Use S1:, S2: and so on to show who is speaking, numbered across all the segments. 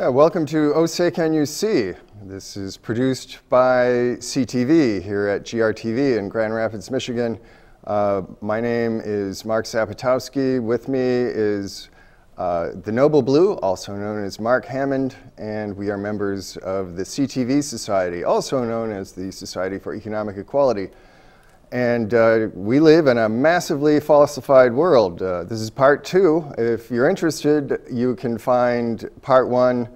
S1: Welcome to Oh Say Can You See? This is produced by CTV here at GRTV in Grand Rapids, Michigan. My name is Mark Zapotowski. With me is the Noble Blue, also known as Mark Hammond, and we are members of the CTV Society, also known as the Society for Economic Equality. And we live in a massively falsified world. This is part 2. If you're interested, you can find part 1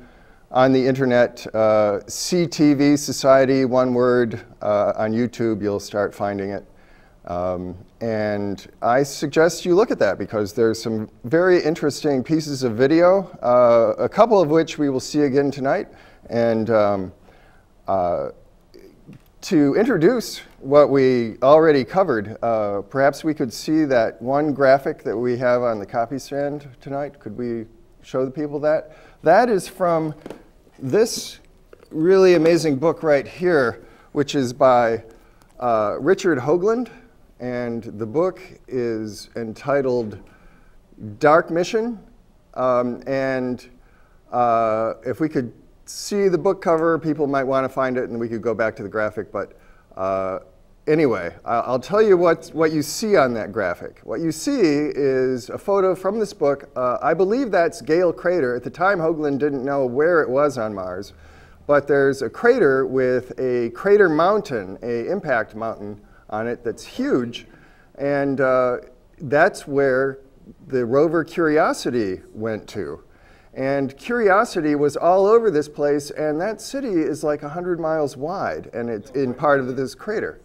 S1: on the internet, CTV Society, one word, on YouTube. You'll start finding it. And I suggest you look at that because there's some very interesting pieces of video, a couple of which we will see again tonight. And to introduce what we already covered, perhaps we could see that one graphic that we have on the copy stand tonight. Could we show the people that? That is from this really amazing book right here, which is by Richard Hoagland. And the book is entitled Dark Mission. If we could see the book cover, people might want to find it, and we could go back to the graphic. But anyway, I'll tell you what you see on that graphic. What you see is a photo from this book. I believe that's Gale Crater. At the time, Hoagland didn't know where it was on Mars. But there's a crater with a crater mountain, an impact mountain on it that's huge. And that's where the rover Curiosity went to. And Curiosity was all over this place, and that city is like 100 miles wide, and it's in part of this crater.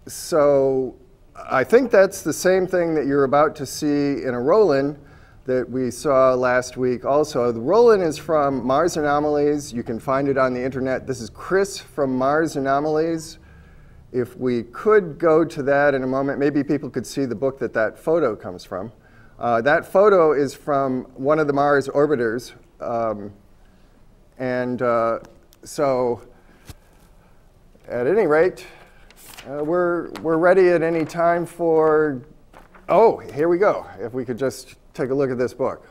S1: So I think that's the same thing that you're about to see in a roll-in that we saw last week also. The roll-in is from Mars Anomalies. You can find it on the internet. This is Chris from Mars Anomalies. If we could go to that in a moment, maybe people could see the book that photo comes from. That photo is from one of the Mars orbiters. So at any rate, we're ready at any time for, oh, here we go. If we could just take a look at this book.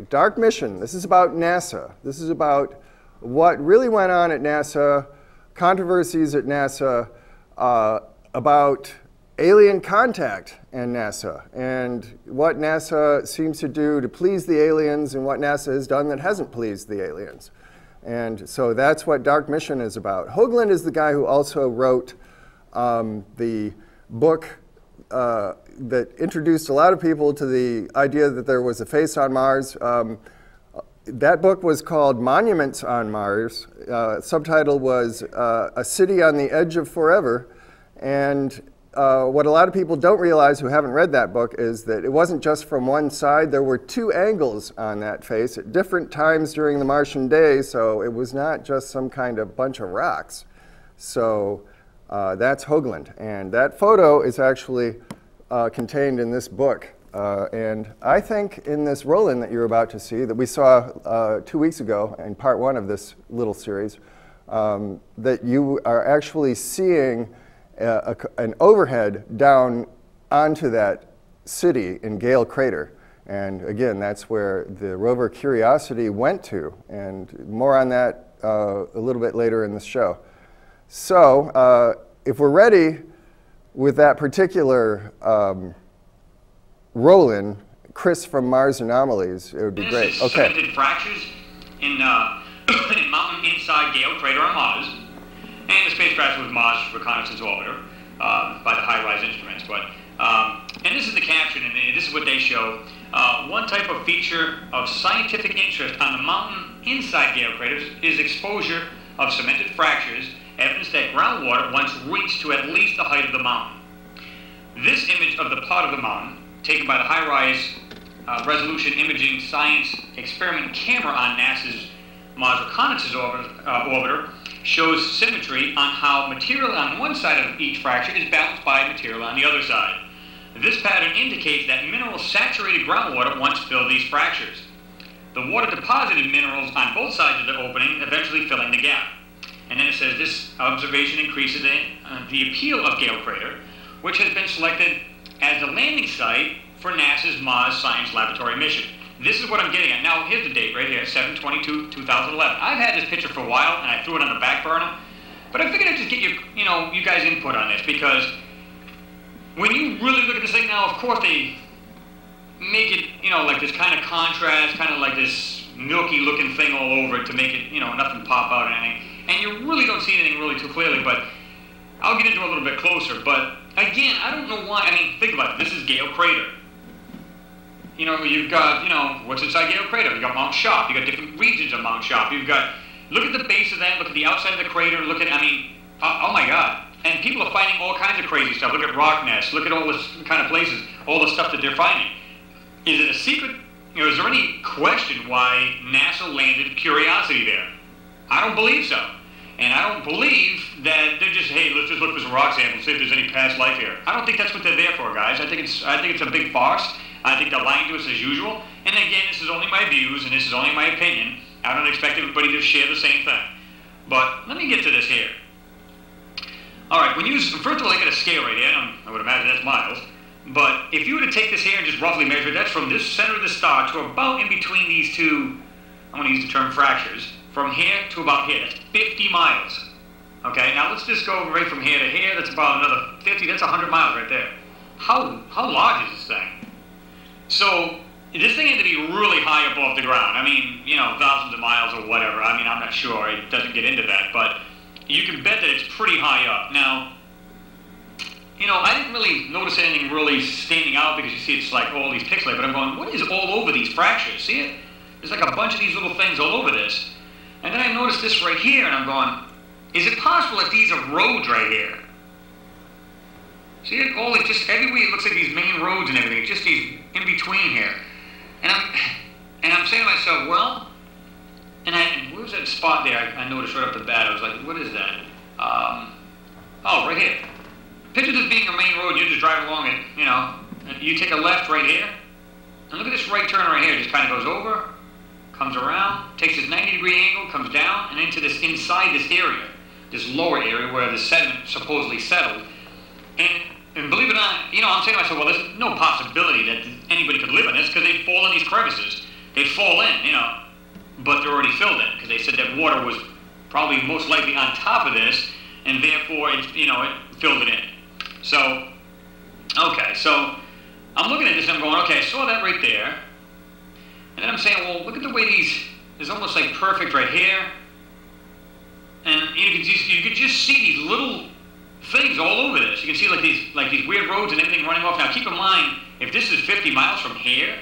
S1: Dark Mission. This is about NASA. This is about what really went on at NASA, controversies at NASA, about alien contact and NASA, and what NASA seems to do to please the aliens and what NASA has done that hasn't pleased the aliens. And so that's what Dark Mission is about. Hoagland is the guy who also wrote the book that introduced a lot of people to the idea that there was a face on Mars. That book was called Monuments on Mars. Subtitle was A City on the Edge of Forever. And what a lot of people don't realize who haven't read that book is that it wasn't just from one side. There were 2 angles on that face at different times during the Martian day, so it was not just some kind of bunch of rocks. So that's Hoagland. And that photo is actually contained in this book. And I think in this roll-in that you're about to see, that we saw 2 weeks ago in part 1 of this little series, that you are actually seeing an overhead down onto that city in Gale Crater. And again, that's where the rover Curiosity went to. And more on that a little bit later in the show. So if we're ready with that particular roll-in, Chris from Mars Anomalies, it would be great. Okay.
S2: Cemented fractures in mountain inside Gale Crater on Mars. And the spacecraft was Mars Reconnaissance Orbiter by the high-rise instruments. And this is the caption, and this is what they show. One type of feature of scientific interest on the mountain inside Gale Craters is exposure of cemented fractures, evidence that groundwater once reached to at least the height of the mountain. This image of the part of the mountain, taken by the high-rise resolution imaging science experiment camera on NASA's Mars Reconnaissance Orbiter, shows symmetry on how material on one side of each fracture is balanced by material on the other side. This pattern indicates that mineral-saturated groundwater once filled these fractures. The water deposited minerals on both sides of the opening, eventually filling the gap. And then it says this observation increases the appeal of Gale Crater, which has been selected as the landing site for NASA's Mars Science Laboratory mission. this is what I'm getting at. Now, here's the date right here, 7/22/2011. I've had this picture for a while, and I threw it on the back burner. But I figured I'd just get you guys' input on this, because when you really look at this thing now, of course they make it, like this kind of contrast, kind of like this milky looking thing all over it to make it, nothing pop out or anything. And you really don't see anything really too clearly, but I'll get into it a little bit closer. But again, I don't know why. I mean, think about it. This is Gale Crater. You've got, what's inside Gale Crater? You've got Mount Sharp. You've got different regions of Mount Sharp. You've got, look at the base of that, look at the outside of the crater, look at, oh my God. And people are finding all kinds of crazy stuff. Look at rock nests, look at all this kind of places, all the stuff that they're finding. Is it a secret? Is there any question why NASA landed Curiosity there? I don't believe so. And I don't believe that they're just, hey, let's just look for some rock samples, see if there's any past life here. I don't think that's what they're there for, guys. I think it's a big farce. I think they're lying to us as usual. And again, this is only my views, and this is only my opinion. I don't expect everybody to share the same thing. But let me get to this here. All right, first of all, I got a scale right here. I would imagine that's miles. But if you were to take this here and just roughly measure it, that's from this center of the star to about in between these two, I'm going to use the term fractures, from here to about here. That's 50 miles. Okay, now let's just go right from here to here. That's about another 50. That's 100 miles right there. How large is this thing? So this thing had to be really high above the ground. I mean, thousands of miles or whatever. I mean, I'm not sure. It doesn't get into that. But you can bet that it's pretty high up. Now, I didn't really notice anything really standing out, because you see it's like all these pixelated, but I'm going, what is all over these fractures? See it? There's like a bunch of these little things all over this. And then I noticed this right here, and I'm going, is it possible that these are roads right here? See it? Just everywhere it looks like these main roads and everything. It's just these in between here. And I'm saying to myself, well, and where was that spot there? I noticed right off the bat. I was like, what is that? Oh, right here. Picture this being a main road. You just drive along it, and you take a left right here. And look at this right turn right here. It just kind of goes over, comes around, takes this 90-degree angle, comes down, and into this, inside this area, this lower area where the sediment supposedly settled. And believe it or not, I'm saying to myself, well, there's no possibility that anybody could live in this, because they fall in these crevices. They fall in, but they're already filled in, because they said that water was probably most likely on top of this, and therefore it filled it in. So, okay, so I'm looking at this and I'm going, okay, I saw that right there. And then I'm saying, well, look at the way is almost like perfect right here. And you could just see these little things all over this. You can see like these weird roads and everything running off. Now keep in mind, if this is 50 miles from here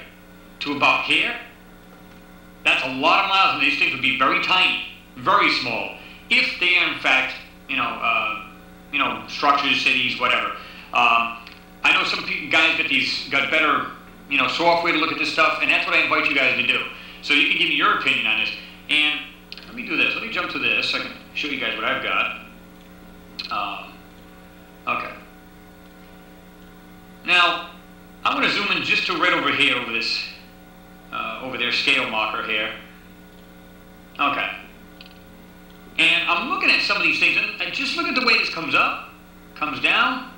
S2: to about here, that's a lot of miles, and these things would be very tiny, very small, if they are in fact, structures, cities, whatever. I know some guys got better, software to look at this stuff, and that's what I invite you guys to do. So you can give me your opinion on this. And let me do this. Let me jump to this so I can show you guys what I've got. Okay. Now, I'm going to zoom in just to right over here, over this, over their scale marker here. Okay. And I'm looking at some of these things, and just look at the way this comes up, comes down,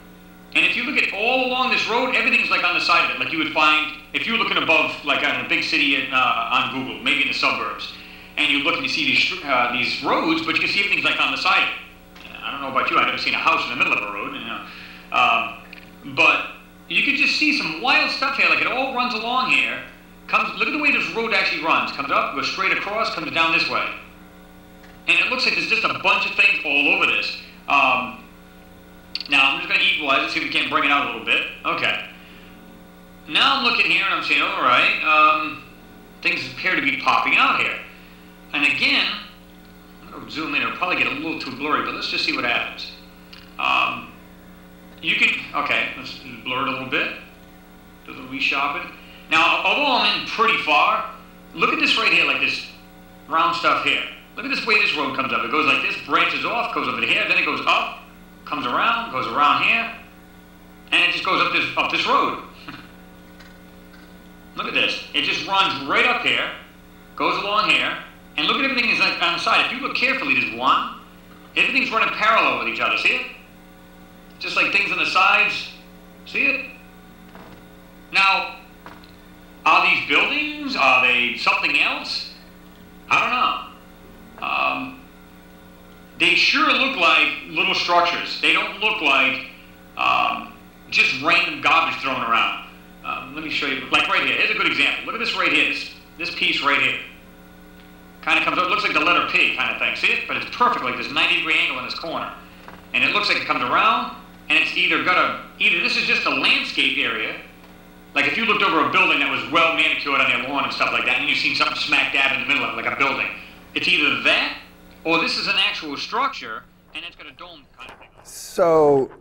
S2: and if you look at all along this road, everything's like on the side of it, like you would find if you were looking above, like on a big city on Google, maybe in the suburbs, and you look and you see these roads, but you can see everything's like on the side of it. I don't know about you, I've never seen a house in the middle of a road, but you can just see some wild stuff here, like it all runs along here. Look at the way this road actually runs. Comes up, goes straight across, comes down this way. And it looks like there's just a bunch of things all over this. Now, I'm just going to equalize it, see if we can't bring it out a little bit. Okay. Now I'm looking here and I'm saying, all right, things appear to be popping out here. And again, I'm going to zoom in. It'll probably get a little too blurry, but let's just see what happens. Okay, let's blur it a little bit. Do a little resharpen. Now, although I'm in pretty far, look at this right here, like this round stuff here. Look at this way this road comes up. It goes like this, branches off, goes over to here, then it goes up, comes around, goes around here, and it just goes up this road. Look at this. It just runs right up here, goes along here, and look at everything is like on the side. If you look carefully, there's one. Everything's running parallel with each other. See it? Just like things on the sides. See it? Now, Are these buildings? Are they something else? I don't know. They sure look like little structures. They don't look like just random garbage thrown around. Let me show you, like right here. Here's a good example. Look at this right here, this piece right here. Kind of comes up, looks like the letter P kind of thing. See it? But it's perfect, like this 90-degree angle in this corner. And it looks like it comes around, and it's either this is just a landscape area. Like if you looked over a building that was well manicured on their lawn and stuff like that, and you've seen something smack dab in the middle of it, like a building. It's either that, or this is an actual structure, and it's got a dome kind of thing.
S1: So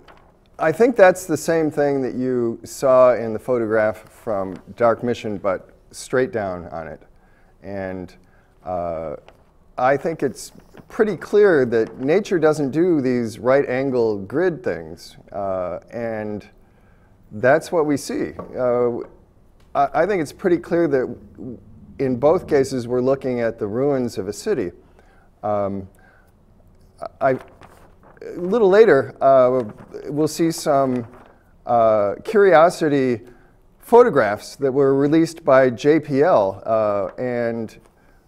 S1: I think that's the same thing that you saw in the photograph from Dark Mission, but straight down on it. And I think it's pretty clear that nature doesn't do these right angle grid things. And that's what we see. I think it's pretty clear that in both cases we're looking at the ruins of a city. A little later, we'll see some curiosity photographs that were released by JPL. And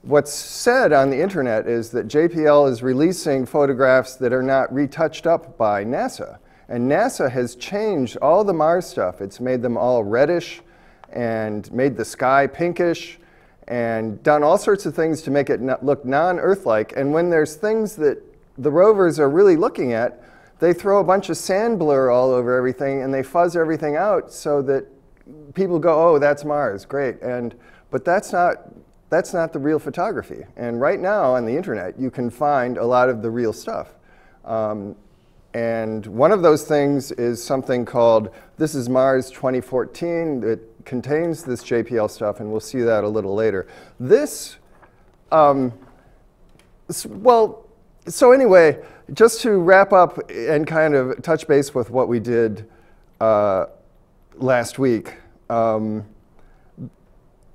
S1: what's said on the internet is that JPL is releasing photographs that are not retouched up by NASA. And NASA has changed all the Mars stuff. It's made them all reddish and made the sky pinkish and done all sorts of things to make it look non-Earth-like. And when there's things that the rovers are really looking at, they throw a bunch of sand blur all over everything and they fuzz everything out so that people go, oh, that's Mars, great. But that's not the real photography. And right now on the internet, you can find a lot of the real stuff. And one of those things is something called This is Mars 2014 that contains this JPL stuff, and we'll see that a little later. This, so anyway, just to wrap up and kind of touch base with what we did last week. Well,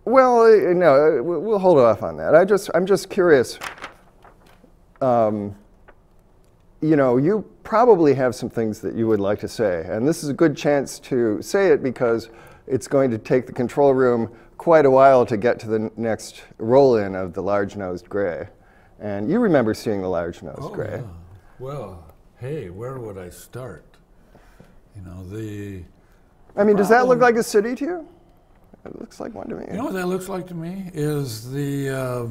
S1: no, we'll hold off on that. I'm just curious. You probably have some things that you would like to say, and this is a good chance to say it because it's going to take the control room quite a while to get to the next roll-in of the large-nosed gray. And you remember seeing the large-nosed gray.
S3: Yeah. Well, hey, where would I start?
S1: I mean, does that look like a city to you? It looks like one to me.
S3: You know what that looks like to me is the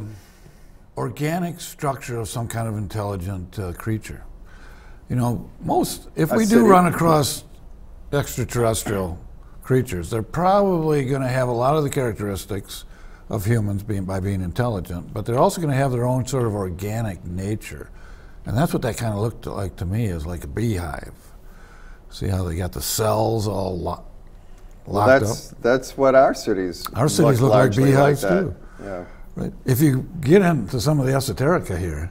S3: organic structure of some kind of intelligent creature. If we do run across extraterrestrial creatures, they're probably going to have a lot of the characteristics of humans by being intelligent, but they're also going to have their own sort of organic nature. And that's what that kind of looked like to me, is like a beehive. See how they got the cells all locked up?
S1: That's what our cities
S3: look like beehives
S1: like
S3: too.
S1: Yeah.
S3: Right. If you get into some of the esoterica here,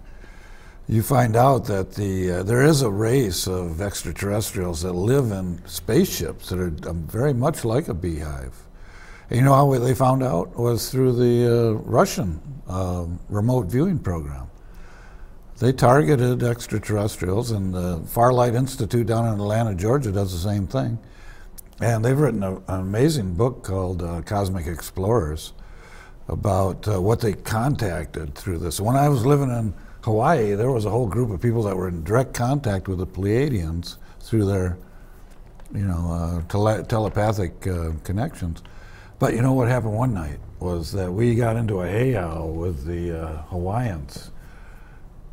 S3: you find out that there is a race of extraterrestrials that live in spaceships that are very much like a beehive. And you know how they found out? Was through the Russian remote viewing program. They targeted extraterrestrials, and the Farlight Institute down in Atlanta, Georgia does the same thing. And they've written an amazing book called Cosmic Explorers about what they contacted through this. When I was living in Hawaii, there was a whole group of people that were in direct contact with the Pleiadians through their, telepathic connections. But you know what happened one night was that we got into a heiau with the Hawaiians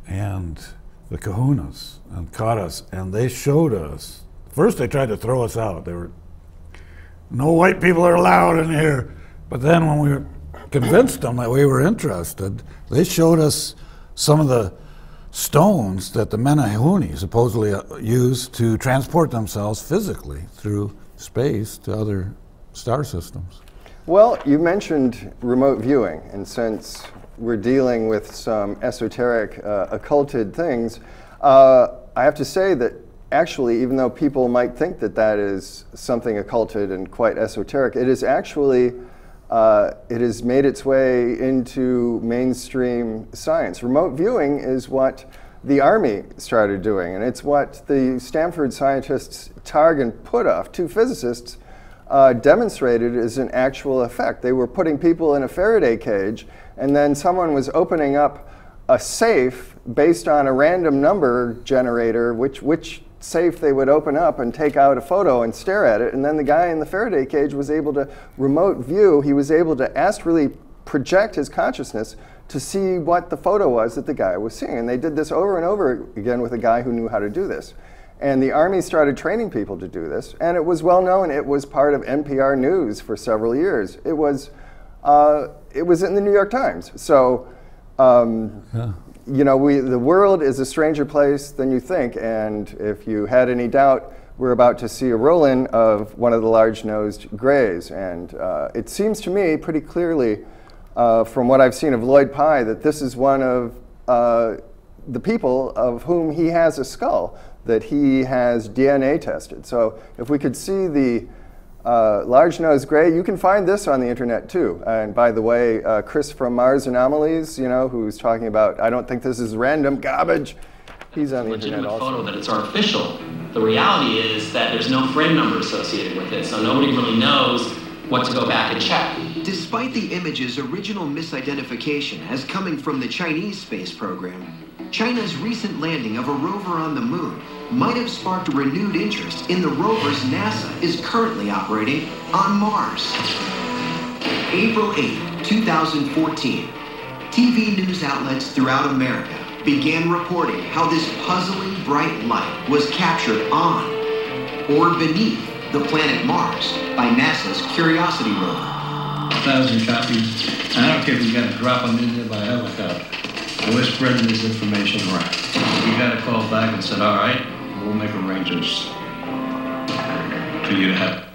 S3: and the kahunas and caught us, and they showed us. First they tried to throw us out. They were, no white people are allowed in here. But then when we convinced them that we were interested, they showed us some of the stones that the Menehune supposedly used to transport themselves physically through space to other star systems.
S1: Well, you mentioned remote viewing, and since we're dealing with some esoteric, occulted things, I have to say that actually, even though people might think that that is something occulted and quite esoteric, it is actually it has made its way into mainstream science. Remote viewing is what the Army started doing, and it's what the Stanford scientists Targ and Puthoff, two physicists, demonstrated as an actual effect. They were putting people in a Faraday cage, and then someone was opening up a safe based on a random number generator, which safe they would open up and take out a photo and stare at it. And then the guy in the Faraday cage was able to remote view. He was able to astrally project his consciousness to see what the photo was that the guy was seeing. And they did this over and over again with a guy who knew how to do this. And the Army started training people to do this, and it was well known. It was part of NPR News for several years. It was in the New York Times. So, you know, the world is a stranger place than you think. And if you had any doubt, we're about to see a roll-in of one of the large-nosed grays. And it seems to me pretty clearly, from what I've seen of Lloyd Pye, that this is one of the people of whom he has a skull that he has DNA tested. So if we could see the large-nosed gray, you can find this on the internet too. And by the way, Chris from Mars Anomalies, you know, who's talking about, I don't think this is random garbage, he's on the internet also.
S4: Photo that it's artificial. The reality is that there's no frame number associated with it, so nobody really knows what to go back and check.
S5: Despite the image's original misidentification as coming from the Chinese space program, China's recent landing of a rover on the moon might have sparked a renewed interest in the rovers NASA is currently operating on Mars. April 8, 2014, TV news outlets throughout America began reporting how this puzzling bright light was captured on or beneath the planet Mars by NASA's Curiosity rover.
S6: 1,000 copies. I don't care if you got to drop them in there by helicopter. We're spreading this information around. We got a call back and said, all right, we'll make arrangements for you to have.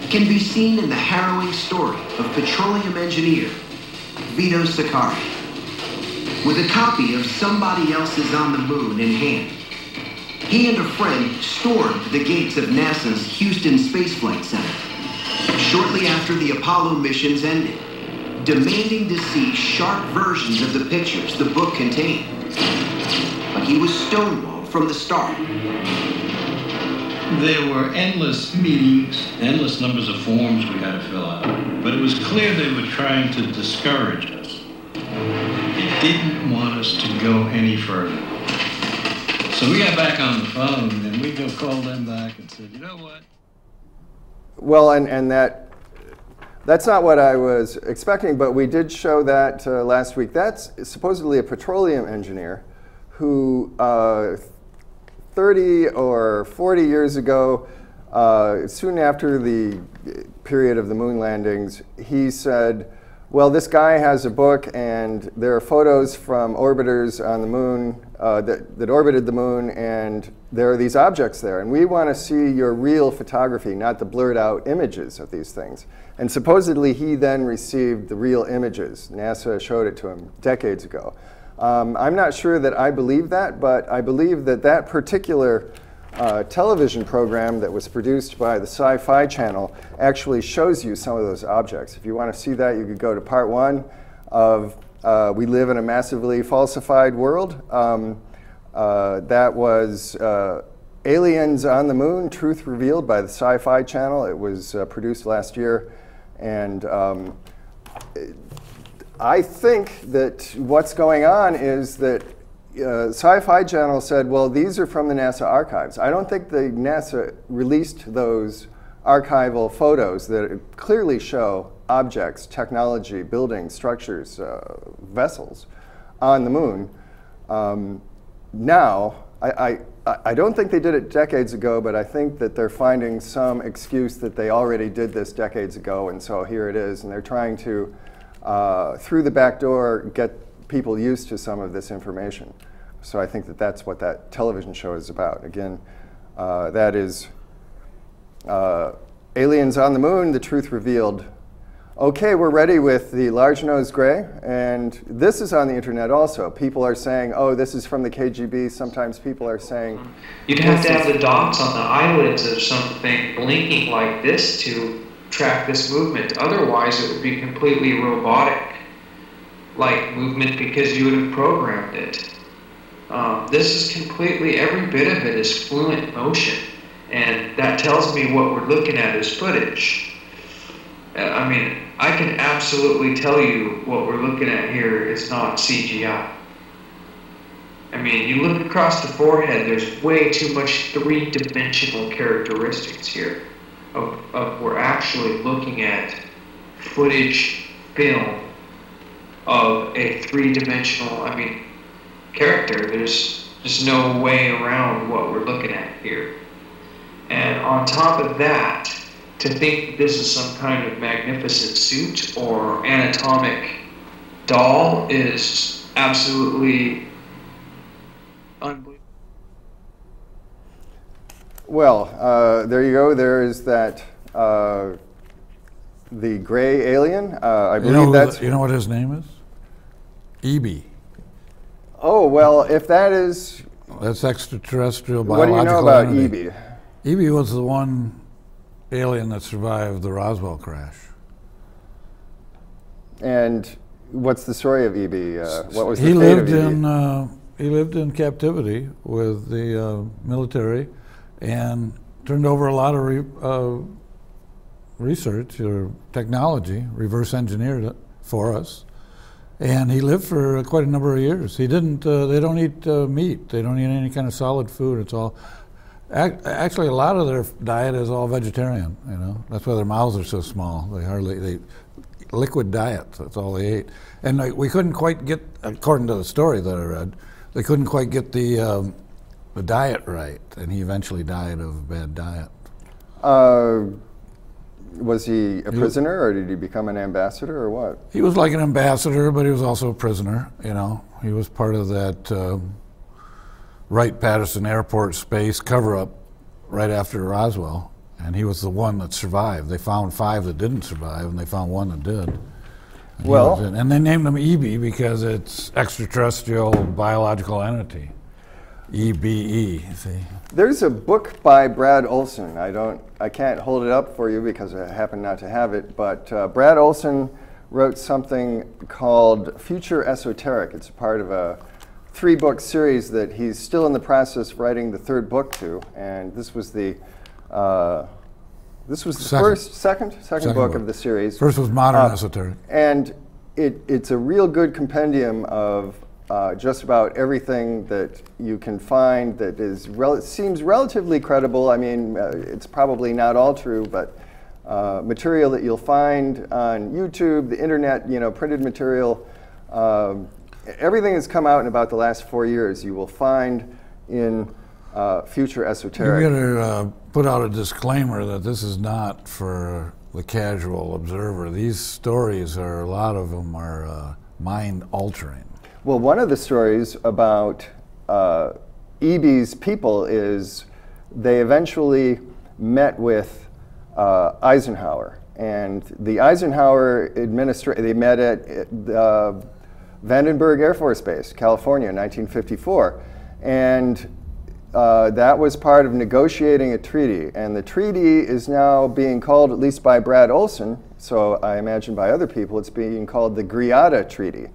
S5: Can be seen in the harrowing story of petroleum engineer Vito Sakari. With a copy of Somebody Else's on the Moon in hand, he and a friend stormed the gates of NASA's Houston Space Flight Center shortly after the Apollo missions ended, demanding to see sharp versions of the pictures the book contained. But he was stonewalled from the start.
S6: There were endless meetings, endless numbers of forms we had to fill out, but it was clear they were trying to discourage us. They didn't want us to go any further. So we got back on the phone, and we called them back and said, you know what?
S1: Well, and that's not what I was expecting, but we did show that last week. That's supposedly a petroleum engineer who 30 or 40 years ago, soon after the period of the moon landings, he said, well, this guy has a book, and there are photos from orbiters on the moon that orbited the moon, and there are these objects there, and we want to see your real photography, not the blurred out images of these things. And supposedly he then received the real images. NASA showed it to him decades ago. I'm not sure that I believe that, but I believe that that particular television program that was produced by the Sci-Fi channel actually shows you some of those objects. If you want to see that, you could go to part 1 of We Live in a Massively Falsified World. That was Aliens on the Moon, Truth Revealed by the Sci-Fi channel. It was produced last year. And I think that what's going on is that Sci-Fi channel said, well, these are from the NASA archives. I don't think the NASA released those archival photos that clearly show objects, technology, buildings, structures, vessels on the moon. Now, I don't think they did it decades ago, but I think that they're finding some excuse that they already did this decades ago, and so here it is, and they're trying to, through the back door, get people used to some of this information. So I think that that's what that television show is about. Again, that is Aliens on the Moon, The Truth Revealed. Okay, we're ready with the large-nosed gray, and this is on the internet also. People are saying, oh, this is from the KGB. Sometimes people are saying...
S7: You'd have to have the dots on the eyelids or something blinking like this to track this movement. Otherwise, it would be completely robotic, like movement, because you would have programmed it. This is completely, every bit of it is fluent motion, and that tells me what we're looking at is footage. I mean, I can absolutely tell you what we're looking at here is not CGI. I mean, you look across the forehead, there's way too much three-dimensional characteristics here. We're actually looking at footage film of a three-dimensional, I mean, character. There's just no way around what we're looking at here. And on top of that, to think this is some kind of magnificent suit or anatomic doll is absolutely unbelievable.
S1: Well, there you go. There is that, the gray alien. I believe that's...
S3: You know what his name is? E.B.
S1: Oh, well, if that is...
S3: That's extraterrestrial
S1: What
S3: biological
S1: do you know about
S3: entity.
S1: E.B.?
S3: E.B. was the one alien that survived the Roswell crash.
S1: And what's the story of E.B.? What was the fate of E.B.?
S3: He lived in captivity with the military and turned over a lot of research or technology, reverse engineered it for us. And he lived for quite a number of years. He didn't, they don't eat meat. They don't eat any kind of solid food. It's all, actually a lot of their diet is all vegetarian, you know. That's why their mouths are so small. They liquid diet, that's all they ate. And we couldn't quite get, according to the story that I read, they couldn't quite get the diet right, and he eventually died of a bad diet.
S1: Was he a prisoner, or did he become an ambassador, or what?
S3: He was like an ambassador, but he was also a prisoner, you know. He was part of that Wright-Patterson Airport space cover-up right after Roswell, and he was the one that survived. They found 5 that didn't survive, and they found 1 that did. And they named him EB because it's extraterrestrial biological entity. EBE, see?
S1: There's a book by Brad Olson. I can't hold it up for you because I happen not to have it, but Brad Olson wrote something called Future Esoteric. It's a part of a 3-book series that he's still in the process of writing the 3rd book to, and this was the second book of the series.
S3: First was Modern Esoteric.
S1: And it's a real good compendium of just about everything that you can find that is seems relatively credible. I mean, it's probably not all true, but material that you'll find on YouTube, the internet, you know, printed material. Everything that's come out in about the last 4 years, you will find in Future Esoteric.
S3: You better put out a disclaimer that this is not for the casual observer. These stories a lot of them are mind-altering.
S1: Well, one of the stories about EB's people is they eventually met with Eisenhower, and the Eisenhower administration, they met at Vandenberg Air Force Base, California, in 1954, and that was part of negotiating a treaty, and the treaty is now being called, at least by Brad Olson, so I imagine by other people, it's being called the GRIADA Treaty.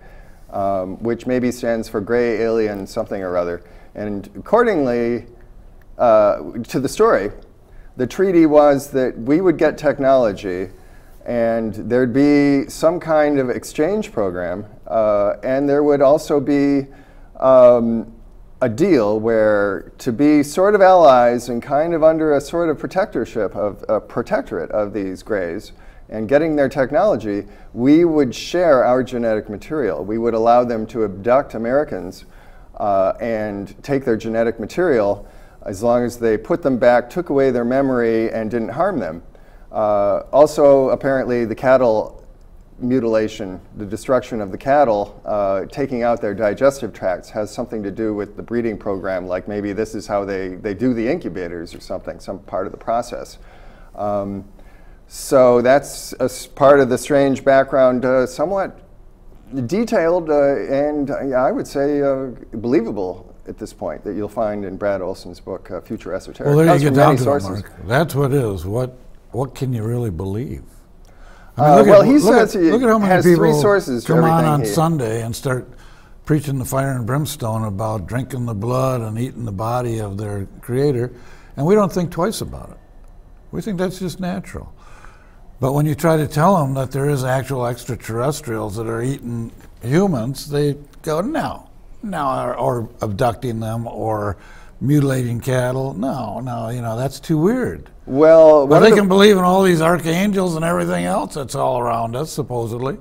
S1: Which maybe stands for gray alien something or other. And accordingly to the story, the treaty was that we would get technology and there'd be some kind of exchange program, and there would also be a deal where to be sort of allies and kind of under a sort of protectorship of a protectorate of these grays, and getting their technology, we would share our genetic material. We would allow them to abduct Americans and take their genetic material as long as they put them back, took away their memory, and didn't harm them. Also, apparently, the cattle mutilation, the destruction of the cattle, taking out their digestive tracts has something to do with the breeding program, like maybe this is how they do the incubators or something, some part of the process. So that's a part of the strange background, somewhat detailed and I would say believable at this point, that you'll find in Brad Olson's book, Future Esoteric.
S3: Well, there you get down to it, Mark. That's what it is. What can you really believe? I mean,
S1: he says he
S3: look at how many
S1: has
S3: people
S1: 3 sources for
S3: come
S1: everything
S3: on Sunday and start preaching the fire and brimstone about drinking the blood and eating the body of their creator, and we don't think twice about it. We think that's just natural. But when you try to tell them that there is actual extraterrestrials that are eating humans, they go, no, or abducting them or mutilating cattle. No, that's too weird.
S1: Well,
S3: but they can believe in all these archangels and everything else that's all around us, supposedly,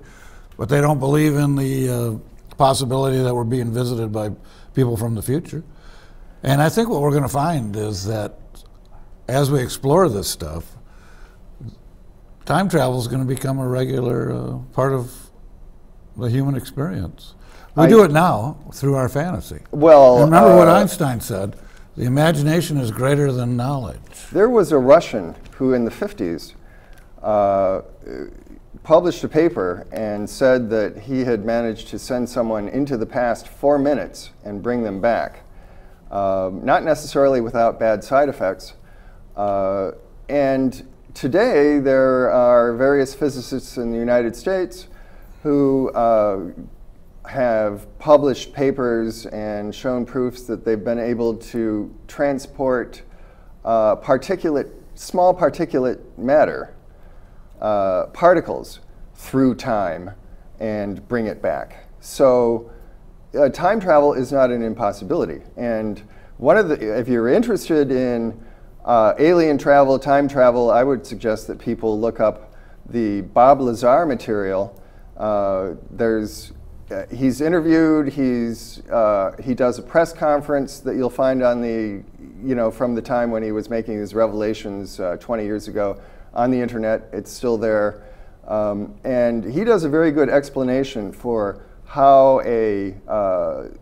S3: but they don't believe in the possibility that we're being visited by people from the future. And I think what we're going to find is that as we explore this stuff, time travel is going to become a regular part of the human experience. We do it now through our fantasy.
S1: Well,
S3: and remember what Einstein said, the imagination is greater than knowledge.
S1: There was a Russian who in the 50s published a paper and said that he had managed to send someone into the past 4 minutes and bring them back. Not necessarily without bad side effects. And today there are various physicists in the United States who have published papers and shown proofs that they've been able to transport small particulate matter, particles, through time and bring it back. So time travel is not an impossibility. And if you're interested in alien travel, time travel, I would suggest that people look up the Bob Lazar material. He's interviewed. He does a press conference that you'll find on from the time when he was making his revelations 20 years ago on the internet. It's still there, and he does a very good explanation for how a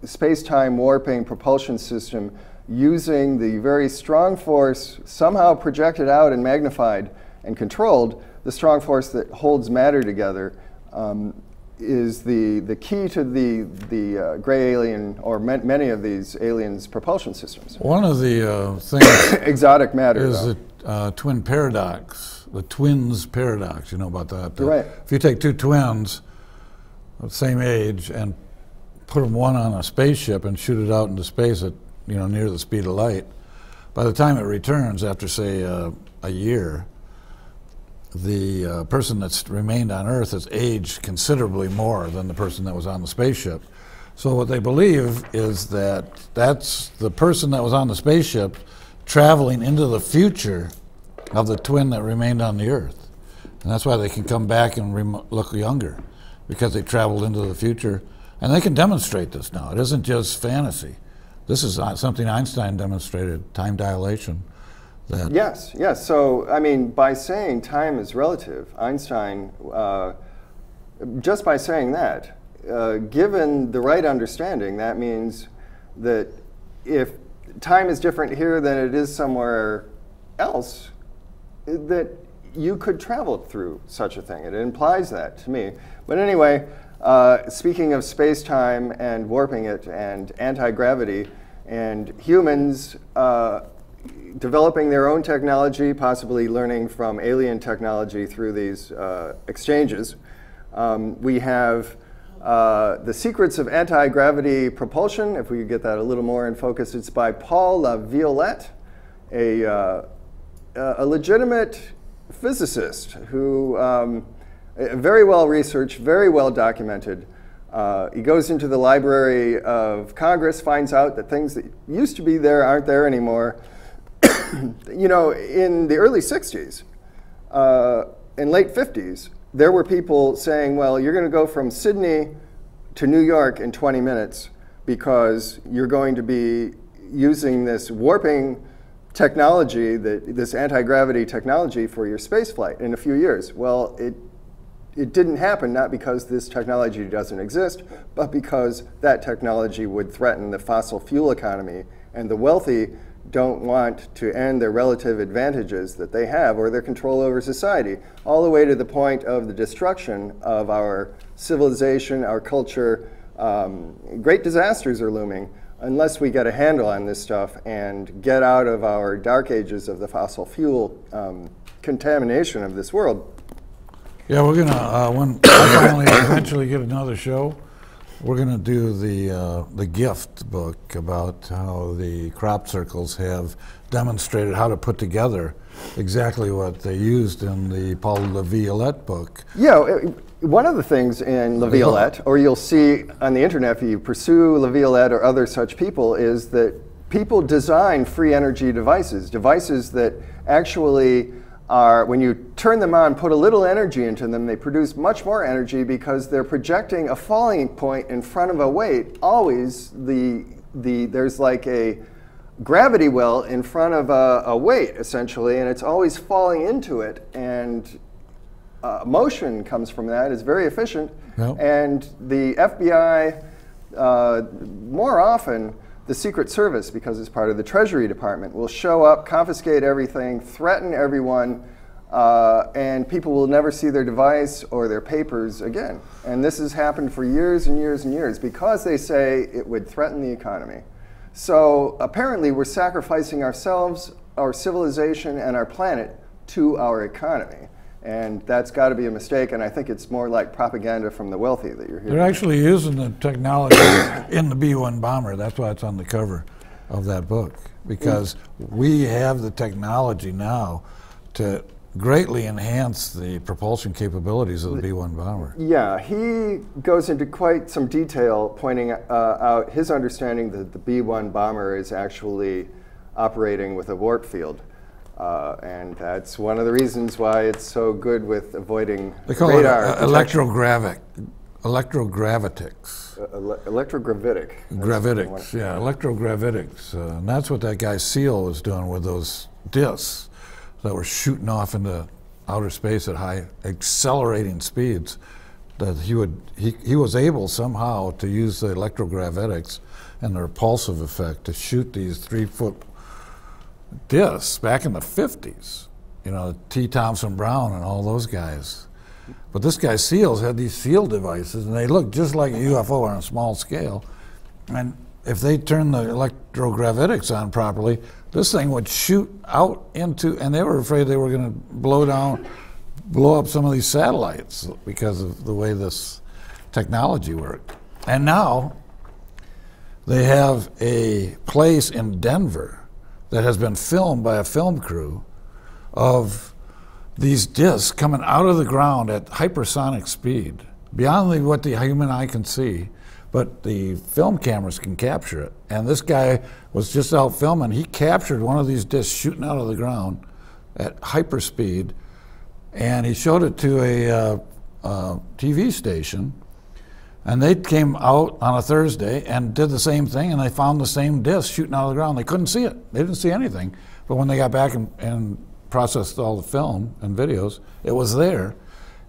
S1: space-time warping propulsion system, using the very strong force somehow projected out and magnified and controlled, the strong force that holds matter together, is the key to the gray alien, or many of these aliens' propulsion systems.
S3: One of the things
S1: exotic matter
S3: is the twin paradox, the twins paradox. You know about that?
S1: Right.
S3: If you take two twins of the same age and put them one on a spaceship and shoot it out into space at near the speed of light, by the time it returns after say a year, the person that's remained on Earth has aged considerably more than the person that was on the spaceship. So what they believe is that that's the person that was on the spaceship traveling into the future of the twin that remained on the Earth. And that's why they can come back and look younger, because they traveled into the future. And they can demonstrate this now. It isn't just fantasy. This is something Einstein demonstrated, time dilation.
S1: Yes. So, I mean, by saying time is relative, Einstein, just by saying that, given the right understanding, that means that if time is different here than it is somewhere else, that you could travel through such a thing. It implies that to me. But anyway, speaking of space-time and warping it and anti-gravity and humans developing their own technology, possibly learning from alien technology through these exchanges. We have The Secrets of Anti-Gravity Propulsion, if we could get that a little more in focus. It's by Paul LaViolette, a legitimate physicist who, very well researched, very well documented. He goes into the Library of Congress, finds out that things that used to be there aren't there anymore. In the early 60s and late 50s, there were people saying, well, you're going to go from Sydney to New York in 20 minutes because you're going to be using this warping technology, this anti-gravity technology for your space flight in a few years. Well, it didn't happen, not because this technology doesn't exist, but because that technology would threaten the fossil fuel economy, and the wealthy don't want to end their relative advantages that they have or their control over society, all the way to the point of the destruction of our civilization, our culture. Great disasters are looming unless we get a handle on this stuff and get out of our dark ages of the fossil fuel contamination of this world.
S3: Yeah, we're gonna, when I finally eventually get another show, We're going to do the gift book about how the crop circles have demonstrated how to put together exactly what they used in the Paul LaViolette book.
S1: Yeah, one of the things in LaViolette, or you'll see on the internet if you pursue LaViolette or other such people, is that people design free energy devices, devices that actually are, when you turn them on, put a little energy into them, they produce much more energy because they're projecting a falling point in front of a weight. Always there's like a gravity well in front of a weight, essentially, and it's always falling into it, and motion comes from that. It's very efficient.
S3: Yep.
S1: And the FBI, more often, the Secret Service, because it's part of the Treasury Department, will show up, confiscate everything, threaten everyone, and people will never see their device or their papers again. And this has happened for years and years and years because they say it would threaten the economy. So apparently we're sacrificing ourselves, our civilization, and our planet to our economy. And that's got to be a mistake, and I think it's more like propaganda from the wealthy that you're hearing.
S3: They're actually using the technology in the B-1 bomber. That's why it's on the cover of that book, because we have the technology now to greatly enhance the propulsion capabilities of the B-1 bomber.
S1: Yeah, he goes into quite some detail pointing out his understanding that the B-1 bomber is actually operating with a warp field. And that's one of the reasons why it's so good with avoiding
S3: they call
S1: radar
S3: it electrogravitics.
S1: Electrogravitic.
S3: Gravitics, yeah, electrogravitics. And that's what that guy SEAL was doing with those discs that were shooting off into outer space at high accelerating speeds. That he was able somehow to use the electrogravitics and the repulsive effect to shoot these 3-foot discs back in the 50s, you know, T. Thompson Brown and all those guys. But this guy SEALs had these SEAL devices, and they looked just like a UFO on a small scale. And if they turned the electrogravitics on properly, this thing would shoot out into, and they were afraid they were going to blow up some of these satellites because of the way this technology worked. And now they have a place in Denver that has been filmed by a film crew of these discs coming out of the ground at hypersonic speed, beyond what the human eye can see, but the film cameras can capture it. And this guy was just out filming. He captured one of these discs shooting out of the ground at hyperspeed, and he showed it to a TV station. And they came out on a Thursday and did the same thing, and they found the same disc shooting out of the ground. They couldn't see it. They didn't see anything. But when they got back and processed all the film and videos, it was there.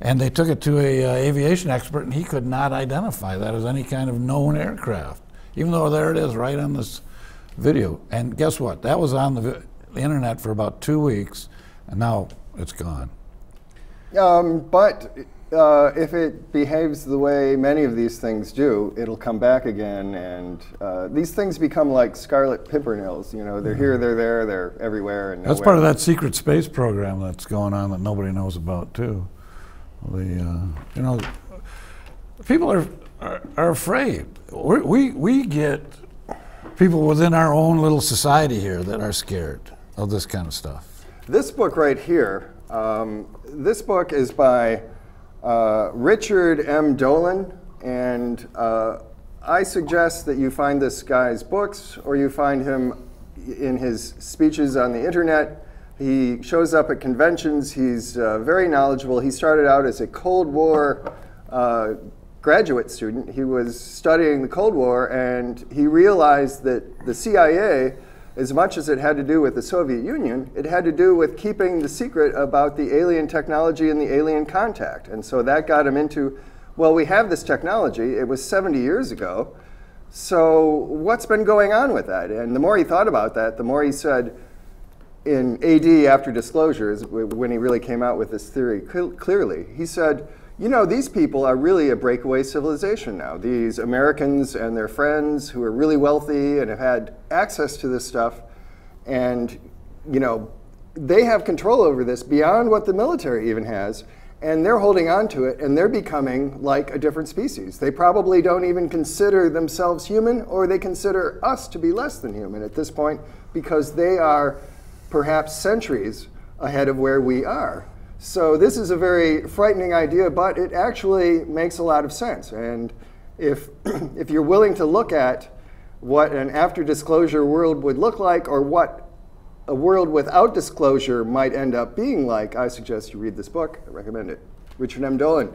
S3: And they took it to a aviation expert, and he could not identify that as any kind of known aircraft, even though there it is right on this video. And guess what? That was on the internet for about 2 weeks, and now it's gone.
S1: But if it behaves the way many of these things do, it'll come back again, and these things become like scarlet pimpernels. You know, they're here, they're there, they're everywhere, and nowhere.
S3: That's part of that secret space program that's going on that nobody knows about too. You know, people are afraid. We get people within our own little society here that are scared of this kind of stuff.
S1: This book right here, this book is by Richard M. Dolan, and I suggest that you find this guy's books or you find him in his speeches on the internet. He shows up at conventions. He's very knowledgeable. He started out as a Cold War graduate student. He was studying the Cold War, and he realized that the CIA, as much as it had to do with the Soviet Union, it had to do with keeping the secret about the alien technology and the alien contact. And so that got him into, well, we have this technology. It was 70 years ago. So what's been going on with that? And the more he thought about that, the more he said, in AD After Disclosures, when he really came out with this theory clearly, he said, you know, these people are really a breakaway civilization now. These Americans and their friends who are really wealthy and have had access to this stuff, and, you know, they have control over this beyond what the military even has, And they're holding on to it, and they're becoming like a different species. They probably don't even consider themselves human, or they consider us to be less than human at this point, because they are perhaps centuries ahead of where we are. So this is a very frightening idea, but it actually makes a lot of sense. And if you're willing to look at what an after-disclosure world would look like, or what a world without disclosure might end up being like, I suggest you read this book. I recommend it. Richard M. Dolan,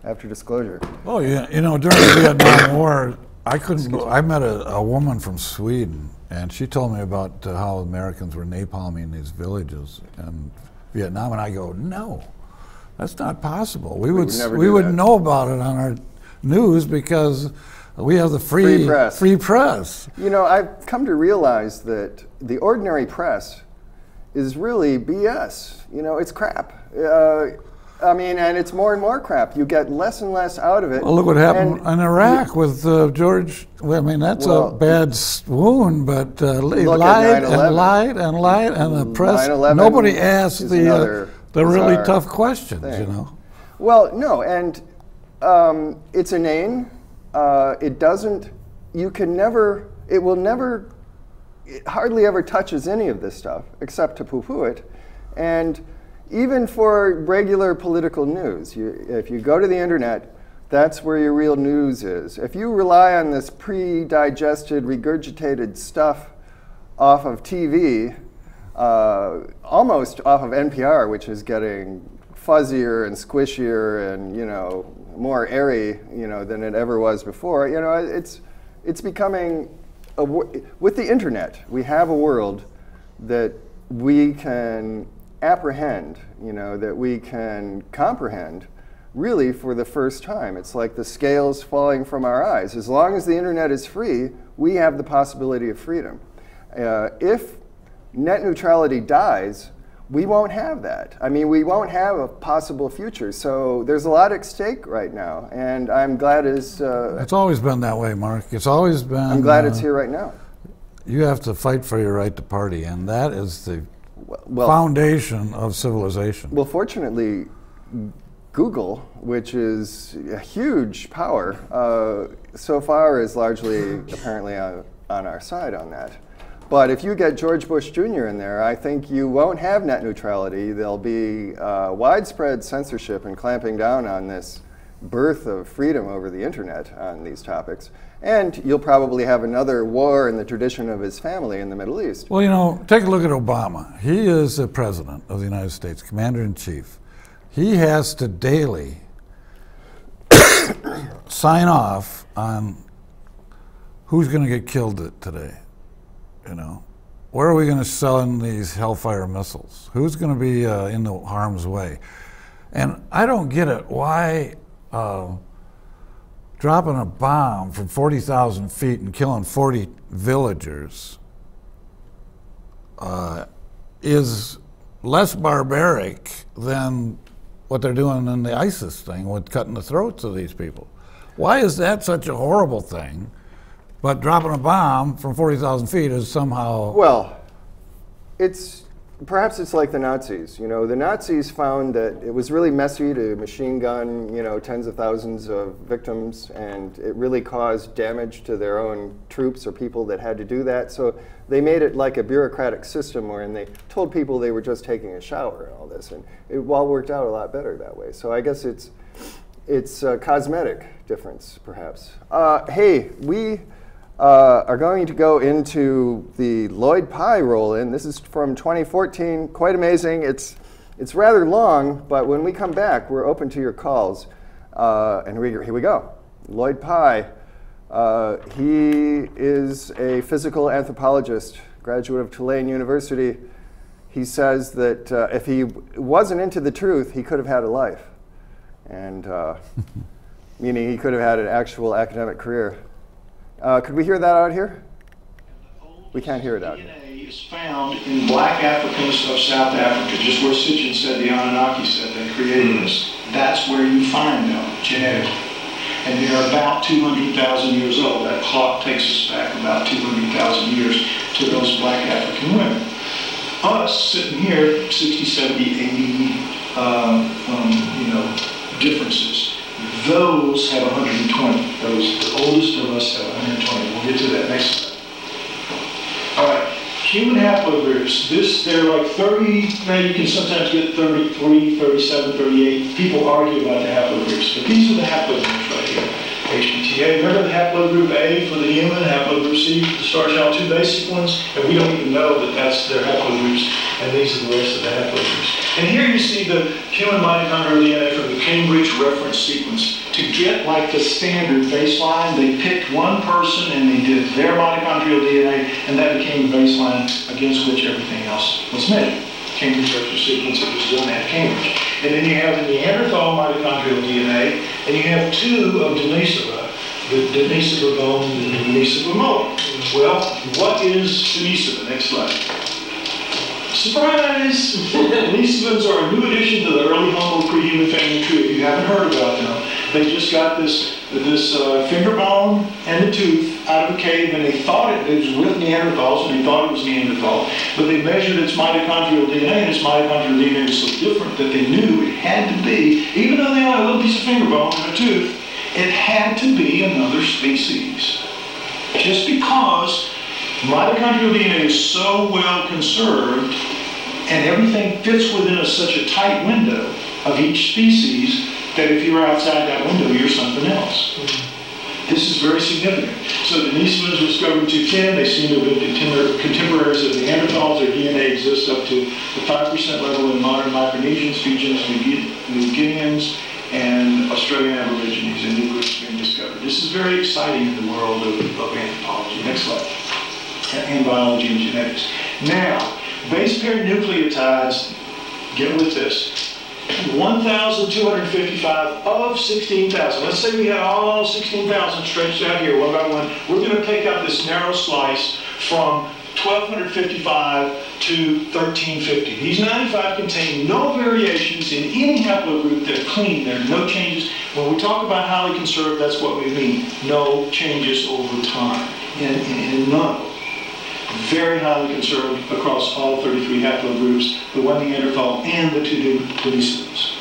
S1: After Disclosure.
S3: Oh, yeah. You know, during the Vietnam War, I met a woman from Sweden, and she told me about how Americans were napalming these villages in Vietnam, and I go, no, that's not possible. We would know about it on our news because we have the free press.
S1: You know, I've come to realize that the ordinary press is really BS. You know, it's crap. I mean, and it's more and more crap. You get less and less out of it.
S3: Well, look what happened in Iraq with George. Well, I mean, that's a bad wound, but he lied and lied and lied, and the press, nobody asked the really tough questions, you know.
S1: Well, no, and it's inane. It doesn't, you can never, it will never, it hardly ever touches any of this stuff except to poo-poo it. And even for regular political news, if you go to the internet, that's where your real news is. If you rely on this pre-digested, regurgitated stuff off of TV, almost off of NPR, which is getting fuzzier and squishier and, you know, more airy, you know, than it ever was before. You know, it's becoming with the internet, we have a world that we can apprehend, you know, that we can comprehend really for the first time. It's like the scales falling from our eyes. As long as the internet is free, we have the possibility of freedom. If net neutrality dies, we won't have that. I mean, we won't have a possible future. So there's a lot at stake right now, and I'm glad it's
S3: always been that way, Mark. It's always been.
S1: I'm glad it's here right now.
S3: You have to fight for your right to party, and that is the foundation of civilization.
S1: Well, fortunately, Google, which is a huge power, so far is largely apparently on our side on that. But if you get George Bush Jr. in there, I think you won't have net neutrality. There'll be widespread censorship and clamping down on this birth of freedom over the internet on these topics. And you'll probably have another war in the tradition of his family in the Middle East.
S3: Well, you know, take a look at Obama. He is the president of the United States, commander-in-chief. He has to daily sign off on who's going to get killed today. You know, where are we going to send these Hellfire missiles? Who's going to be in the harm's way? And I don't get it. Why dropping a bomb from 40,000 feet and killing 40 villagers is less barbaric than what they're doing in the ISIS thing with cutting the throats of these people? Why is that such a horrible thing? But dropping a bomb from 40,000 feet is somehow...
S1: Well, perhaps it's like the Nazis. You know, the Nazis found that it was really messy to machine gun, you know, tens of thousands of victims, and it really caused damage to their own troops or people that had to do that. So they made it like a bureaucratic system wherein they told people they were just taking a shower and all this, and it all worked out a lot better that way. So I guess it's a cosmetic difference, perhaps. Hey, we are going to go into the Lloyd Pye roll-in. This is from 2014, quite amazing. It's rather long, but when we come back, we're open to your calls. And here we go. Lloyd Pye, he is a physical anthropologist, graduate of Tulane University. He says that if he wasn't into the truth, he could have had a life. And meaning he could have had an actual academic career. Could we hear that out here? We can't hear it out here.
S8: DNA is found in black Africans of South Africa, just where Sitchin said the Anunnaki said they created us. That's where you find them genetically. And they're about 200,000 years old. That clock takes us back about 200,000 years to those black African women. Us sitting here 60, 70, 80 differences. Those have 120. The oldest of us have 120. We'll get to that next slide. All right, human haplogroups. They're like 30, now you can sometimes get 33, 37, 38. People argue about the haplogroups, but these are the haplogroups right here. HPTA, remember the haplogroup A for the human, haplogroup C for the star child, two basic ones, and we don't even know that that's their haplogroups, and these are the rest of the haplogroups. And here you see the human mitochondrial DNA from the Cambridge reference sequence. To get like the standard baseline, they picked one person and they did their mitochondrial DNA, and that became the baseline against which everything else was measured. Cambridge reference sequence that was done at Cambridge. And then you have the Neanderthal mitochondrial DNA, and you have two of Denisova, the Denisova bone and the Denisova molar. Well, what is Denisova? Next slide. Surprise! Denisovans are a new addition to the early Homo pre-human family tree. If you haven't heard about them, they just got this finger bone and a tooth out of a cave, and they thought it was with Neanderthals, and they thought it was Neanderthal, but they measured its mitochondrial DNA, and its mitochondrial DNA was so different that they knew it had to be, even though they had a little piece of finger bone and a tooth, it had to be another species. Just because mitochondrial DNA is so well conserved, and everything fits within such a tight window of each species, that if you're outside that window, you're something else. This is very significant. So Denisovans were discovered in 2010. They seem to have been contemporaries of Neanderthals. Their DNA exists up to the 5% level in modern Micronesians, Fijians, New Guineans, and Australian Aborigines, and new groups being discovered. This is very exciting in the world of anthropology. Next slide. And biology and genetics. Now, base pair nucleotides, get with this, 1,255 of 16,000. Let's say we had all 16,000 stretched out here one by one. We're going to take out this narrow slice from 1,255 to 1,350. These 95 contain no variations in any haplogroup. They're clean. There are no changes. When we talk about highly conserved, that's what we mean. No changes over time. In none. Very highly conserved across all 33 haplogroups, the one Neanderthal and the two Denisovans.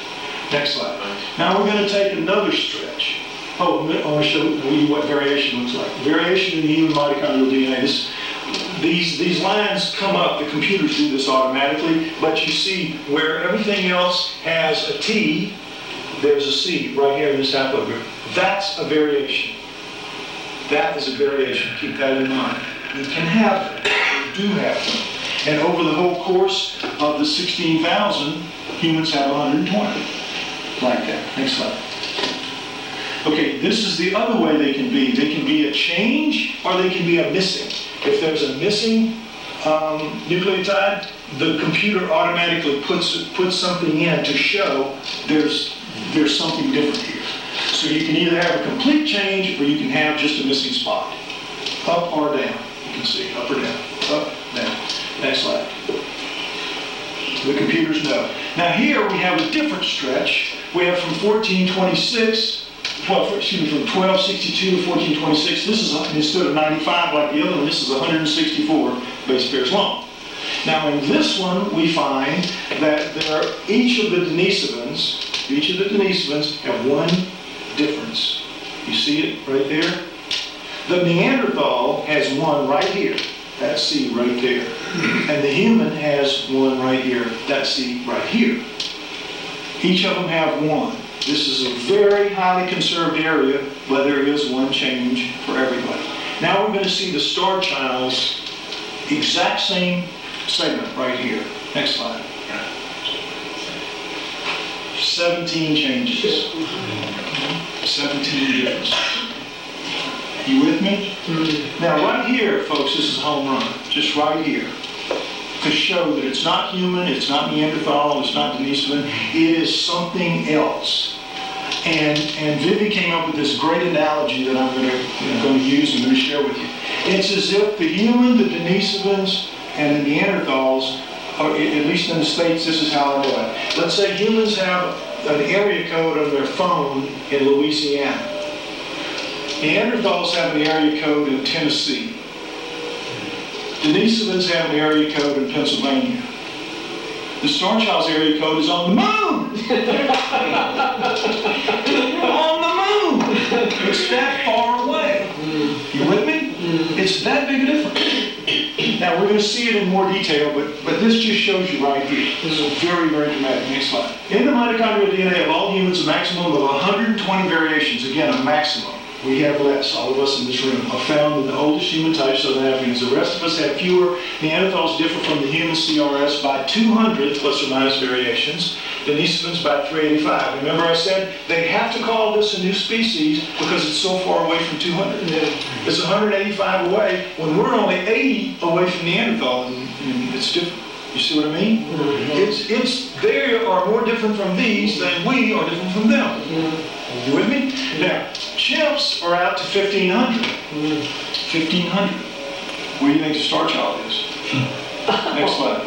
S8: Next slide. Now we're going to take another stretch. Oh, I want to show you what variation looks like. Variation in the human mitochondrial DNA. These lines come up, the computers do this automatically, but you see where everything else has a T, there's a C right here in this haplogroup. That's a variation. That is a variation. Keep that in mind. You can have them, you do have them. And over the whole course of the 16,000, humans have 120. Like that. Next slide. Okay, this is the other way they can be. They can be a change or they can be a missing. If there's a missing nucleotide, the computer automatically puts something in to show there's something different here. So you can either have a complete change or you can have just a missing spot. Up or down. You can see up or down. Up, down. Next slide. The computers know. Now here we have a different stretch. We have from 1426, from 1262 to 1426. This is, instead of 95 like the other one, this is 164 base pairs long. Now in this one, we find that each of the Denisovans have one difference. You see it right there? The Neanderthal has one right here. That's C right there. And the human has one right here. That's C right here. Each of them have one. This is a very highly conserved area, but there is one change for everybody. Now we're going to see the star child's exact same segment right here. Next slide. 17 changes. 17 differences. You with me? Now right here, folks, this is home run. Just right here. To show that it's not human, it's not Neanderthal, it's not Denisovan, it is something else. And Vivi came up with this great analogy that I'm going to use and going to share with you. It's as if the human, the Denisovans, and the Neanderthals, or at least in the States, this is how I know it. Let's say humans have an area code on their phone in Louisiana. Neanderthals have an area code in Tennessee. Denisovans have an area code in Pennsylvania. The Star Child's area code is on the moon. On the moon. It's that far away. You with me? It's that big a difference. Now we're going to see it in more detail, but this just shows you right here. This is very, very dramatic. Next slide. In the mitochondrial DNA of all humans, a maximum of 120 variations. Again, a maximum. We have less. All of us in this room are found in the oldest human type, Southern Africans. The rest of us have fewer. Neanderthals differ from the human CRS by 200 plus or minus variations. Denisovans by 385. Remember I said they have to call this a new species because it's so far away from 200. It's 185 away when we're only 80 away from Neanderthal, and it's different. You see what I mean? They are more different from these than we are different from them. You with me? Now, chimps are out to 1,500. 1,500. What do you think the Star Child is? Next slide.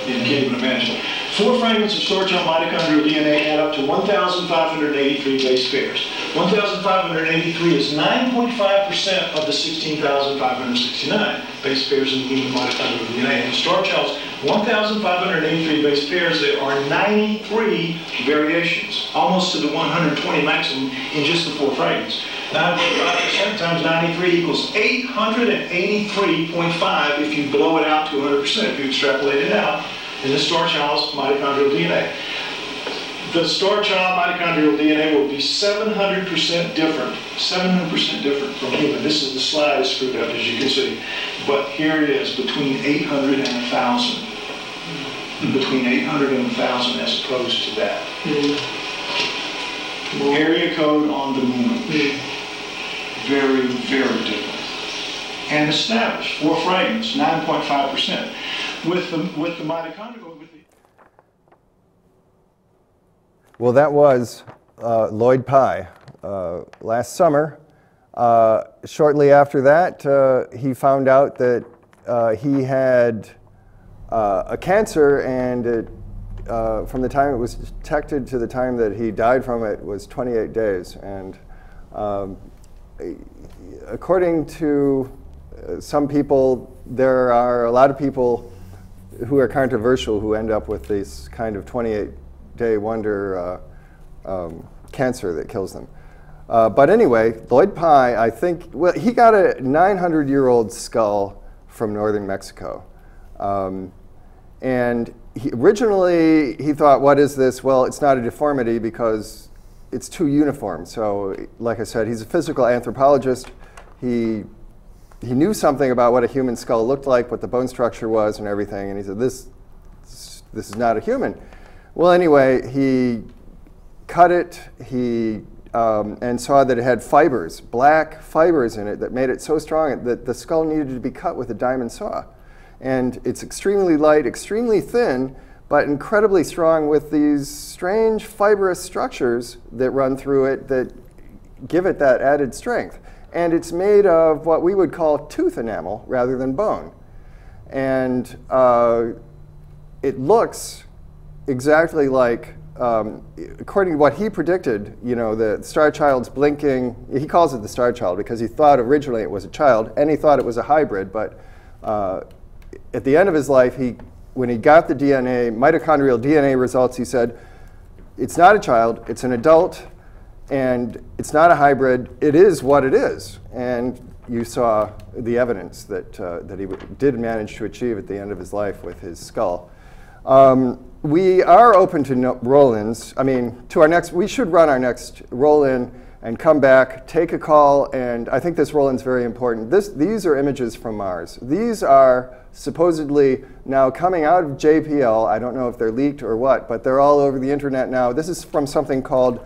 S8: You can't even imagine. 4 fragments of Star Child mitochondrial DNA add up to 1,583 base pairs. 1,583 is 9.5% of the 16,569 base pairs in the human mitochondrial DNA. In Star Child's 1,583 base pairs, there are 93 variations, almost to the 120 maximum in just the 4 fragments. 9.5% times 93 equals 883.5 if you blow it out to 100%, if you extrapolate it out in the Star Child's mitochondrial DNA. The Star Child mitochondrial DNA will be 700% different, 700% different from human. This is the slide is screwed up, as you can see. But here it is, between 800 and 1,000. Between 800 and 1,000 as opposed to that. Area code on the moon. Very, very different. And established, 4 fragments, 9.5%. With the mitochondrial,
S1: Well, that was Lloyd Pye last summer. Shortly after that, he found out that he had a cancer, and it, from the time it was detected to the time that he died from it was 28 days. And according to some people, there are a lot of people who are controversial who end up with this kind of 28-day wonder cancer that kills them. But anyway, Lloyd Pye, I think, well, he got a 900-year-old skull from northern Mexico. And originally he thought, what is this? Well, it's not a deformity because it's too uniform. So, like I said, he's a physical anthropologist. He knew something about what a human skull looked like, what the bone structure was and everything, and he said, this is not a human. Well, anyway, he cut it, and saw that it had fibers, black fibers in it that made it so strong that the skull needed to be cut with a diamond saw. And it's extremely light, extremely thin, but incredibly strong with these strange fibrous structures that run through it that give it that added strength. And it's made of what we would call tooth enamel rather than bone. And it looks exactly like, according to what he predicted, you know, the Star Child's blinking, he calls it the Star Child because he thought originally it was a child, and he thought it was a hybrid, but at the end of his life, when he got the DNA, mitochondrial DNA results, he said, it's not a child, it's an adult, and it's not a hybrid, it is what it is. And you saw the evidence that he did manage to achieve at the end of his life with his skull. We are open to roll-ins. I mean, we should run our next roll-in and come back, take a call, and I think this roll-in is very important. These are images from Mars. These are supposedly now coming out of JPL. I don't know if they're leaked or what, but they're all over the internet now. This is from something called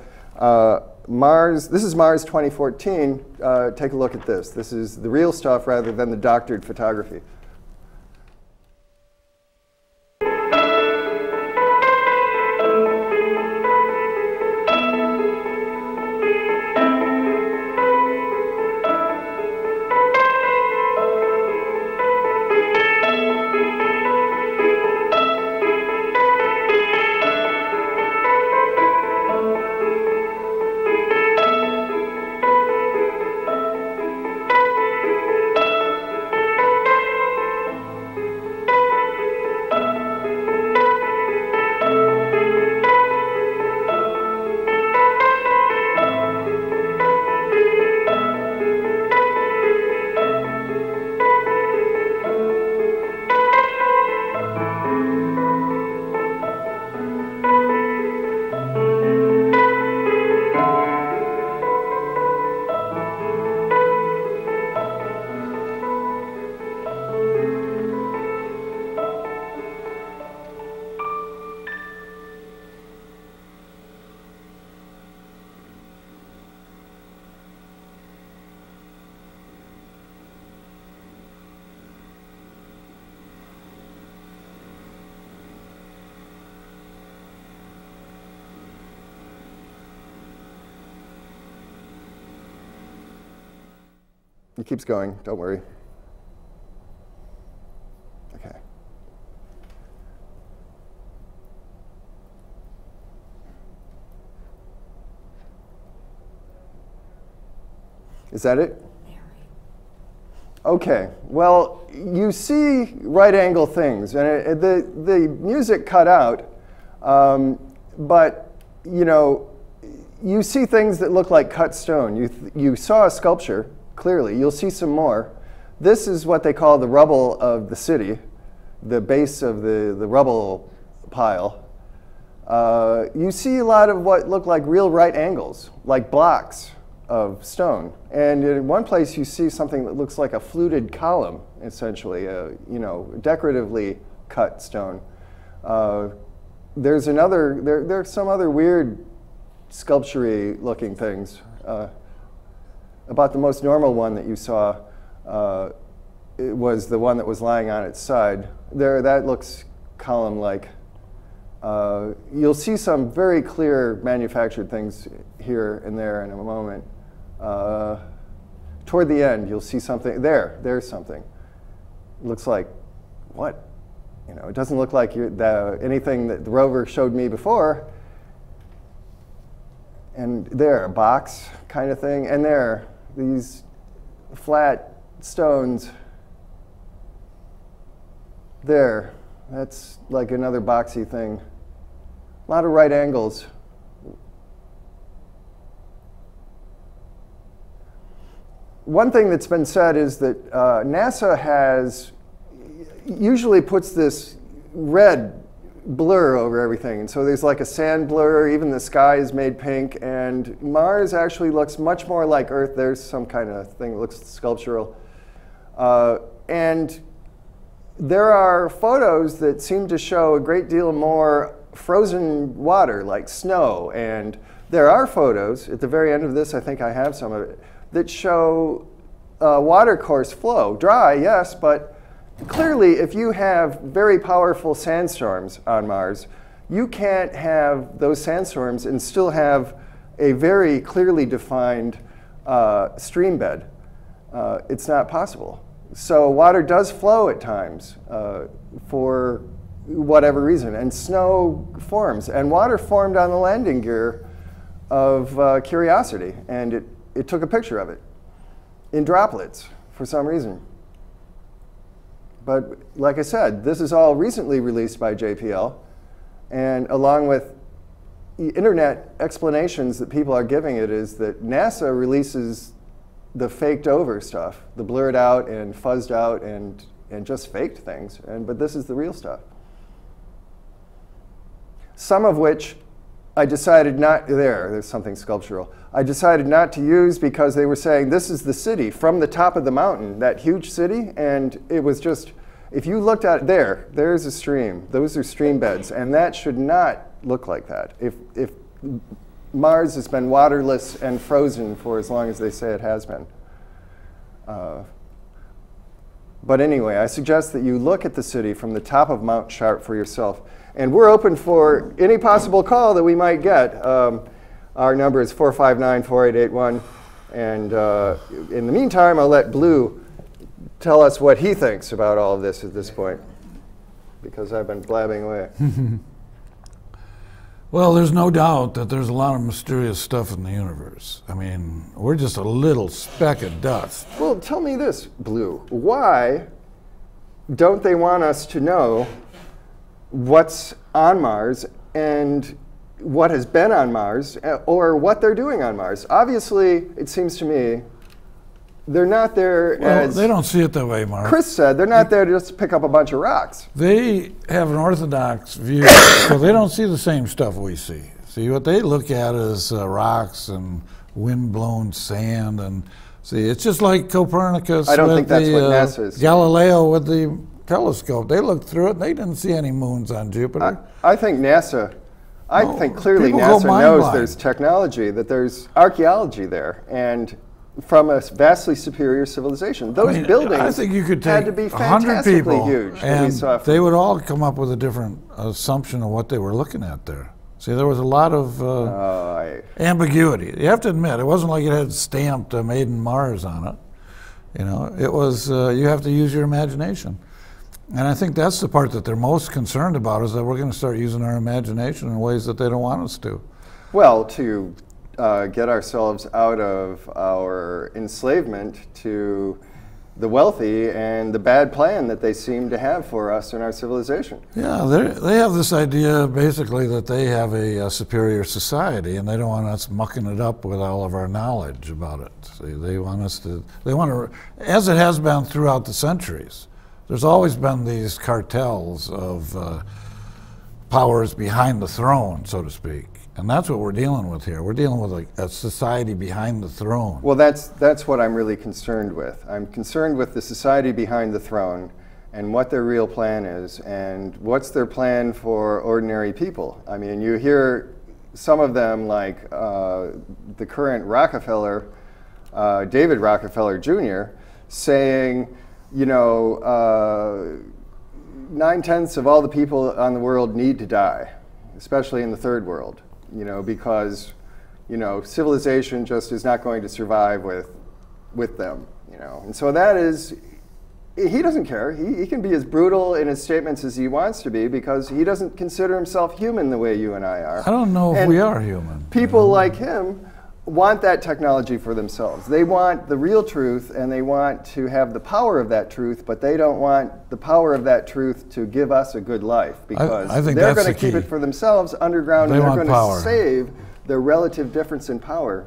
S1: Mars. This is Mars 2014. Take a look at this. This is the real stuff rather than the doctored photography. It keeps going, don't worry. Okay. Is that it? Okay, well, you see right angle things, and the music cut out, but you know, you see things that look like cut stone. You saw a sculpture, clearly. You'll see some more. This is what they call the rubble of the city, the base of the rubble pile. You see a lot of what look like real right angles, like blocks of stone. And in one place you see something that looks like a fluted column, essentially, you know, decoratively cut stone. There's some other weird sculpture-y looking things. About the most normal one that you saw, it was the one that was lying on its side. That looks column-like. You'll see some very clear manufactured things here and there in a moment. Toward the end, you'll see something. There's something. It looks like, what? You know, it doesn't look like anything that the rover showed me before. And there, a box kind of thing. And there, these flat stones. There, that's like another boxy thing. A lot of right angles. One thing that's been said is that NASA usually puts this red blur over everything. And so there's like a sand blur, even the sky is made pink, and Mars actually looks much more like Earth. There's some kind of thing that looks sculptural. And there are photos that seem to show a great deal more frozen water, like snow. And there are photos, at the very end of this, I think I have some of it, that show watercourse flow. Dry, yes, but clearly if you have very powerful sandstorms on Mars, you can't have those sandstorms and still have a very clearly defined stream bed. It's not possible. So water does flow at times for whatever reason, and snow forms. And water formed on the landing gear of Curiosity, and it took a picture of it in droplets for some reason. But like I said, this is all recently released by JPL, and along with the internet explanations that people are giving it is that NASA releases the faked over stuff, the blurred out and fuzzed out and just faked things, but this is the real stuff. Some of which I decided there's something sculptural. I decided not to use because they were saying this is the city from the top of the mountain, that huge city, and it was just, if you looked at it there's a stream. Those are stream beds, and that should not look like that. If Mars has been waterless and frozen for as long as they say it has been. But anyway, I suggest that you look at the city from the top of Mount Sharp for yourself. And we're open for any possible call that we might get. Our number is 459-4881. And in the meantime, I'll let Blue tell us what he thinks about all of this at this point, because I've been blabbing away.
S3: Well, there's no doubt that there's a lot of mysterious stuff in the universe. I mean, we're just a little speck of dust.
S1: Well, tell me this, Blue. Why don't they want us to know what's on Mars and what has been on Mars, or what they're doing on Mars? Obviously, it seems to me, they're not there as...
S3: They don't see it that way, Mark.
S1: Chris said, they're not there to just pick up a bunch of rocks.
S3: They have an orthodox view, so they don't see the same stuff we see. See, what they look at is rocks and wind-blown sand, and see, it's just like Copernicus.
S1: I don't think that's what NASA is.
S3: Galileo with the telescope. They looked through it, and they didn't see any moons on Jupiter.
S1: I think NASA... I think clearly NASA knows there's technology, that there's archaeology there, and from a vastly superior civilization. Those buildings
S3: I think you could take
S1: had to be
S3: 100 people,
S1: huge.
S3: And they would all come up with a different assumption of what they were looking at there. See, there was a lot of ambiguity. You have to admit, it wasn't like it had stamped Made in Mars on it. You know, it was, you have to use your imagination. And I think that's the part that they're most concerned about, is that we're going to start using our imagination in ways that they don't want us to.
S1: Well, to get ourselves out of our enslavement to the wealthy and the bad plan that they seem to have for us in our civilization.
S3: Yeah, they have this idea basically that they have a superior society, and they don't want us mucking it up with all of our knowledge about it. See, they want us to, as it has been throughout the centuries, there's always been these cartels of powers behind the throne, so to speak. And that's what we're dealing with here. We're dealing with a society behind the throne.
S1: Well, that's what I'm really concerned with. I'm concerned with the society behind the throne and what their real plan is and what's their plan for ordinary people. I mean, you hear some of them, like the current Rockefeller, David Rockefeller Jr., saying, you know, 9/10 of all the people on the world need to die, especially in the third world. You know, because, you know, civilization just is not going to survive with them, you know. And so that is, he doesn't care. He can be as brutal in his statements as he wants to be, because he doesn't consider himself human the way you and I are.
S3: I don't know if we are human.
S1: People like him want that technology for themselves. They want the real truth, and they want to have the power of that truth, but they don't want the power of that truth to give us a good life, because
S3: I think
S1: they're
S3: that's
S1: going to keep
S3: key.
S1: it for themselves underground, and they're going to save the relative difference in power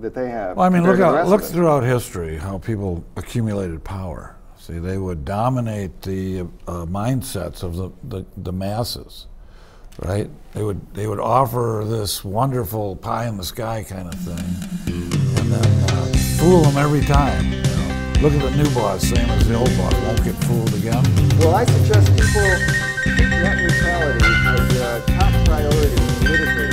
S1: that they have.
S3: Well, I mean, look throughout history how people accumulated power. See, they would dominate the mindsets of the masses. Right? They would offer this wonderful pie in the sky kind of thing, and then fool them every time. You know? Look at the new boss, same as the old boss, won't get fooled again.
S1: Well, I suggest people keep net neutrality as a top priority politically.